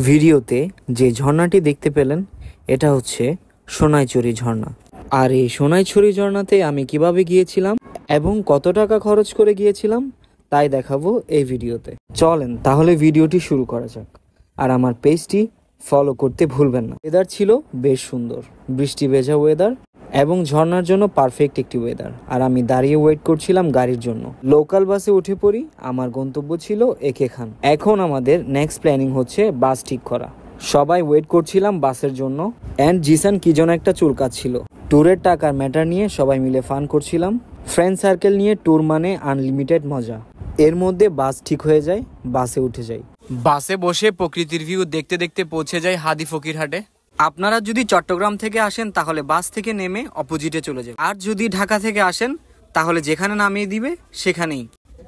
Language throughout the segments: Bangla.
ভিডিওতে যে ঝর্ণাটি দেখতে পেলেন এটা হচ্ছে সোনাইছড়ি ঝর্ণা। আর এই সোনাইছড়ি ঝর্ণাতে আমি কিভাবে গিয়েছিলাম এবং কত টাকা খরচ করে গিয়েছিলাম তাই দেখাবো এই ভিডিওতে। চলেন তাহলে ভিডিওটি শুরু করা যাক। আর আমার পেজটি ফলো করতে ভুলবেন না। ওয়েদার ছিল বেশ সুন্দর, বৃষ্টি ভেজা ওয়েদার এবং ঝর্ণার জন্য পারফেক্ট একটি ওয়েদার। আর আমি দাঁড়িয়ে ওয়েট করছিলাম গাড়ির জন্য। লোকাল বাসে উঠে পড়ি। আমার গন্তব্য ছিল একে খান। এখন আমাদের নেক্সট প্ল্যানিং হচ্ছে বাস ঠিক করা। সবাই ওয়েট করছিলাম বাসের জন্য। অ্যান্ড জিসান কি যেন একটা চুলকাচ্ছিল। ট্যুরের টাকার ম্যাটার নিয়ে সবাই মিলে ফান করছিলাম। ফ্রেন্ড সার্কেল নিয়ে ট্যুর মানে আনলিমিটেড মজা। এর মধ্যে বাস ঠিক হয়ে যায়, বাসে উঠে যাই। বাসে বসে প্রকৃতির ভিউ দেখতে দেখতে পৌঁছে যাই হাদি ফকিরহাটে। আপনারা যদি চট্টগ্রাম থেকে আসেন তাহলে বাস থেকে নেমে অপোজিটে চলে যাবেন। আর যদি ঢাকা থেকে আসেন তাহলে যেখানে নামিয়ে দিবে সেখানেই।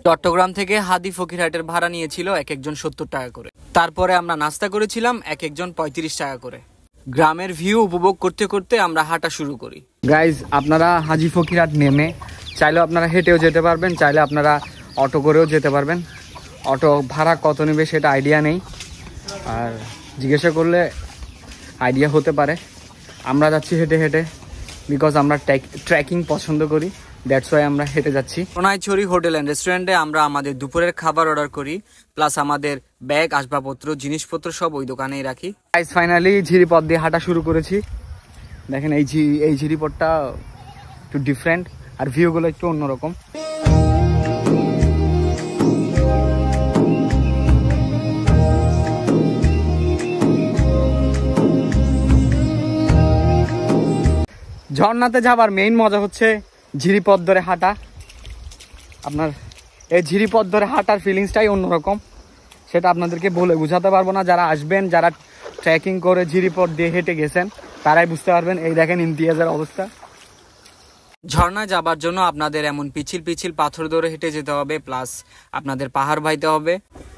চট্টগ্রাম থেকে হাদি ফকিরহাটের ভাড়া নিয়েছিল এক একজন 70 টাকা করে। তারপরে আমরা নাস্তা করেছিলাম এক একজন 35 টাকা করে। গ্রামের ভিউ উপভোগ করতে করতে আমরা হাঁটা শুরু করি। গাইজ, আপনারা হাজি ফকিরহাট নেমে চাইলেও আপনারা হেঁটেও যেতে পারবেন, চাইলে আপনারা অটো করেও যেতে পারবেন। অটো ভাড়া কত নেবে সেটা আইডিয়া নেই, আর জিজ্ঞাসা করলে আইডিয়া হতে পারে। আমরা যাচ্ছি হেঁটে হেঁটে, বিকজ আমরা ট্রেকিং পছন্দ করি, দ্যাটস ওয়াই আমরা হেঁটে যাচ্ছি। সোনাইছড়ি হোটেল অ্যান্ড রেস্টুরেন্টে আমরা আমাদের দুপুরের খাবার অর্ডার করি, প্লাস আমাদের ব্যাগ, আসবাবপত্র, জিনিসপত্র সব ওই দোকানেই রাখি। ফাইনালি ঝিরিপথ দিয়ে হাঁটা শুরু করেছি। দেখেন এই ঝিরিপথটা একটু ডিফারেন্ট, আর ভিউগুলো একটু অন্যরকম। ঝর্ণাতে যাবার মেইন মজা হচ্ছে ঝিরিপথ ধরে হাঁটা। আপনার এই ঝিরিপথ ধরে হাঁটার ফিলিংসটাই অন্যরকম, সেটা আপনাদেরকে বলে বোঝাতে পারবো না। যারা আসবেন, যারা ট্রেকিং করে ঝিরিপথ দিয়ে হেঁটে গেছেন তারাই বুঝতে পারবেন। এই দেখেন ইমতিয়াজের অবস্থা। ঝর্ণায় যাবার জন্য আপনাদের এমন পিছিল পিছিল পাথর ধরে হেঁটে যেতে হবে, প্লাস আপনাদের পাহাড় বাইতে হবে।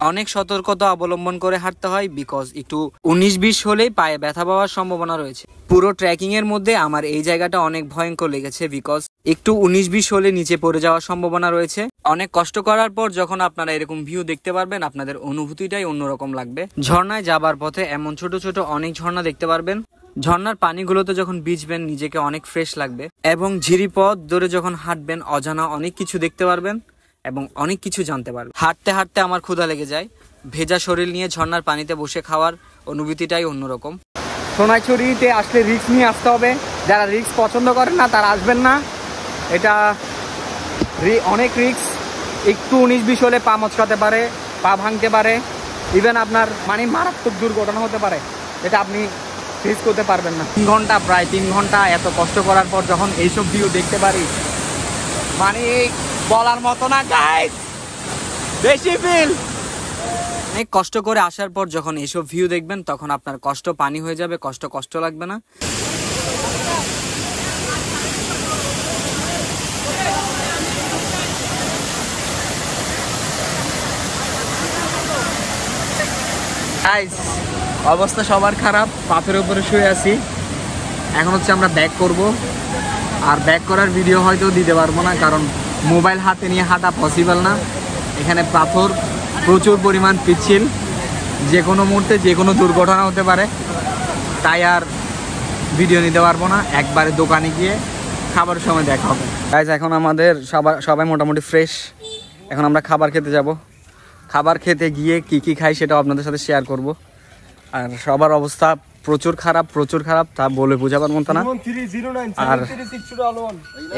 অনেক সতর্কতা অবলম্বন করে হাঁটতে হয়, বিকজ একটু 19-20 হলেই পায়ে ব্যথা পাওয়ার সম্ভাবনা রয়েছে। পুরো ট্রেকিং এর মধ্যে আমার এই জায়গাটা অনেক ভয়ঙ্কর লেগেছে, বিকজ একটু 19-20 হলে নিচে পড়ে যাওয়ার সম্ভাবনা রয়েছে। অনেক কষ্ট করার পর যখন আপনারা এরকম ভিউ দেখতে পারবেন, আপনাদের অনুভূতিটাই অন্যরকম লাগবে। ঝর্ণায় যাবার পথে এমন ছোট ছোট অনেক ঝর্ণা দেখতে পারবেন। ঝর্ণার পানিগুলোতে যখন ভিজবেন নিজেকে অনেক ফ্রেশ লাগবে, এবং ঝিরিপথ ধরে যখন হাঁটবেন অজানা অনেক কিছু দেখতে পারবেন এবং অনেক কিছু জানতে পারবেন। হাঁটতে হাঁটতে আমার ক্ষুধা লেগে যায়। ভেজা শরীর নিয়ে ঝর্ণার পানিতে বসে খাওয়ার অনুভূতিটাই অন্যরকম। সোনাইছড়িতে আসলে রিস্ক নিয়ে আসতে হবে। যারা রিস্ক পছন্দ করেন না তারা আসবেন না। এটা অনেক রিস্ক। একটু 19-20 হলে পা মচকাতে পারে, পা ভাঙতে পারে, ইভেন আপনার মারাত্মক দুর্ঘটনা হতে পারে। এটা আপনি ফেস করতে পারবেন না। প্রায় 3 ঘন্টা এত কষ্ট করার পর যখন এইসব ভিউ দেখতে পারি, বলার মতো না গাইস, বেশি ফিল। অনেক কষ্ট করে আসার পর যখন এইসব ভিউ দেখবেন তখন আপনার কষ্ট পানি হয়ে যাবে, কষ্ট লাগবে না। গাইস, অবস্থা সবার খারাপ। পাথরের উপরে শুয়ে আছি। এখন হচ্ছে আমরা ব্যাক করব, আর ব্যাক করার ভিডিও হয়তো দিতে পারবো না, কারণ মোবাইল হাতে নিয়ে হাঁটা পসিবল না। এখানে পাথর, প্রচুর পরিমাণ পিচ্ছিল, যে কোনো মুহূর্তে যে কোনো দুর্ঘটনা হতে পারে, তাই আর ভিডিও নিতে পারবো না। একবারে দোকানে গিয়ে খাবারের সময় দেখা হবে। গাইস, এখন আমাদের সবাই মোটামুটি ফ্রেশ। এখন আমরা খাবার খেতে যাব। খাবার খেতে গিয়ে কি খাই সেটাও আপনাদের সাথে শেয়ার করব। আর সবার অবস্থা প্রচুর খারাপ, তা বলে বোঝাবার মতো না। আর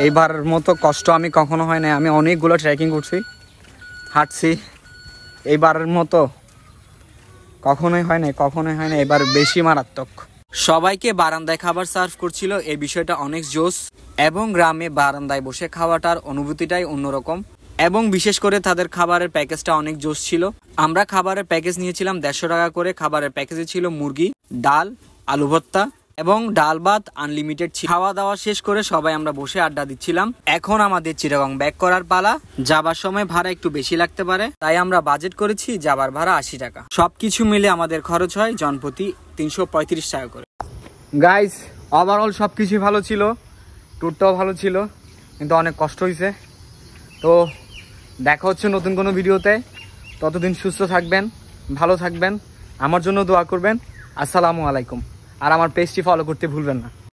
এইবার মতো কষ্ট আমি কখনো হয় না। আমি অনেকগুলো ট্রেকিং করছি, হাঁটছি, এইবারের মতো কখনোই হয় না। এবার বেশি মারাত্মক। সবাইকে বারান্দায় খাবার সার্ভ করছিল, এই বিষয়টা অনেক জোস। এবং গ্রামে বারান্দায় বসে খাওয়াটার অনুভূতিটাই অন্যরকম, এবং বিশেষ করে তাদের খাবারের প্যাকেজটা অনেক জোস ছিল। আমরা খাবারের প্যাকেজ নিয়েছিলাম 150 টাকা করে। খাবারের প্যাকেজে ছিল মুরগি, ডাল, আলু ভর্তা এবং ডাল ভাত আনলিমিটেড ছিল। খাওয়া দাওয়া শেষ করে সবাই আমরা বসে আড্ডা দিচ্ছিলাম। এখন আমাদের চিটাগং ব্যাক করার পালা। যাবার সময় ভাড়া একটু বেশি লাগতে পারে, তাই আমরা বাজেট করেছি যাবার ভাড়া 80 টাকা। সবকিছু মিলে আমাদের খরচ হয় জনপ্রতি 335 টাকা করে। গাইস, ওভারঅল সবকিছু ভালো ছিল, ট্যুরটাও ভালো ছিল, কিন্তু অনেক কষ্ট হয়েছে। তো দেখা হচ্ছে নতুন কোনো ভিডিওতে। ততদিন সুস্থ থাকবেন, ভালো থাকবেন। আমার জন্য দোয়া করবেন। আসসালামু আলাইকুম। আর আমার পেজটি ফলো করতে ভুলবেন না।